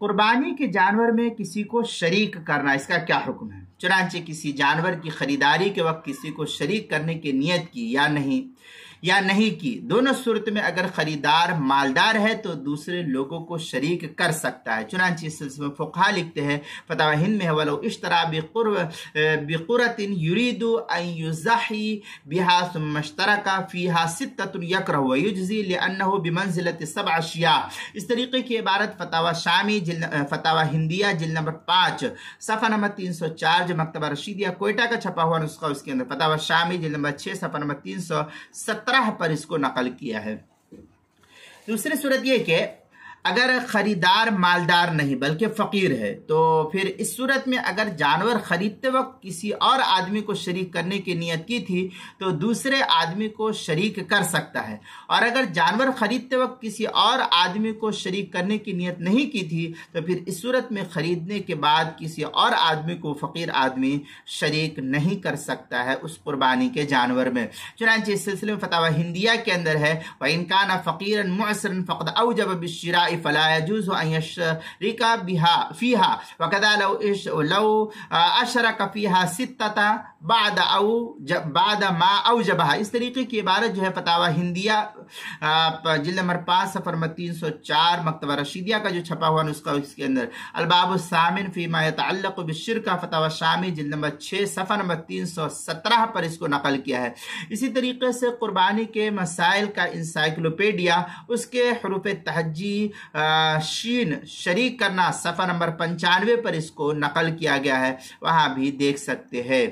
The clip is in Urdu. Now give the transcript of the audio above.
قربانی کے جانور میں کسی کو شریک کرنا، اس کا کیا حکم ہے؟ چنانچہ کسی جانور کی خریداری کے وقت کسی کو شریک کرنے کی نیت کی یا نہیں کی، دونوں صورت میں اگر خریدار مالدار ہے تو دوسرے لوگوں کو شریک کر سکتا ہے۔ چنانچہ اس سلسلے میں فقہاء لکھتے ہیں فتاوی ہند میں ہے وَلَوْ اشْتَرَى بِقُرَةٍ يُرِيدُ أَن يُضَحِّيَ بِهَا ثُمَّ اشْتَرَكَ فِيهَا سِتَّةٌ يَكْرَهُ وَيُجْزِي لِأَنَّهُ بِمَنزِلَةِ 7 أشياء۔ اس طریقے کی عبارت فتاوی شامی فتاوی ہندیہ جلد نمبر 5 صفحہ نمبر 304 جو مکتبہ رشیدیہ کوئٹہ کا چھپا ہوا نسخہ، اس کے اندر فتاوی شامی جلد نمبر 6 صفحہ نمبر 317 پر اس کو نقل کیا ہے۔ دوسری صورت یہ کہ اگر خریدار مالدار نہیں بلکہ فقیر ہے تو پھر اس صورت میں اگر جانور خریدتے وقت کسی اور آدمی کو شریک کرنے کی نیت کی تھی تو دوسرے آدمی کو شریک کر سکتا ہے، اور اگر جانور خریدتے وقت کسی اور آدمی کو شریک کرنے کی نیت نہیں کی تھی تو پھر اس صورت میں خریدنے کے بعد کسی اور آدمی کو فقیر آدمی شریک نہیں کر سکتا ہے اس قربانی کے جانور میں۔ چنانچہ اس سلسلے میں فتاوی ہندیہ کے اندر ہے وَإِن كَانَ فَقِيرًا مُعْسِرًا فَقَدْ أَوْجَبَ بِالشِّرَاءِ فلا يجوز ان يشرك بها فيها وكذا لو اشرك فيها 6 بعد ما اوجبها۔ اس طریقے کی عبارت جو ہے فتاوی ہندیہ جلد نمبر 5 صفحہ نمبر 304 مکتبہ رشیدیہ کا جو چھپا ہوا نسخہ، اس کے اندر الباب الثامن فيما يتعلق بالشرك فتاوی شامی جلد نمبر 6 صفحہ نمبر 317 پر اس کو نقل کیا ہے۔ اسی طریقے سے قربانی کے مسائل کا انسائکلوپیڈیا، اس کے حروف تہجی شین شریک کرنا صفحہ نمبر 95 پر اس کو نقل کیا گیا ہے، وہاں بھی دیکھ سکتے ہیں۔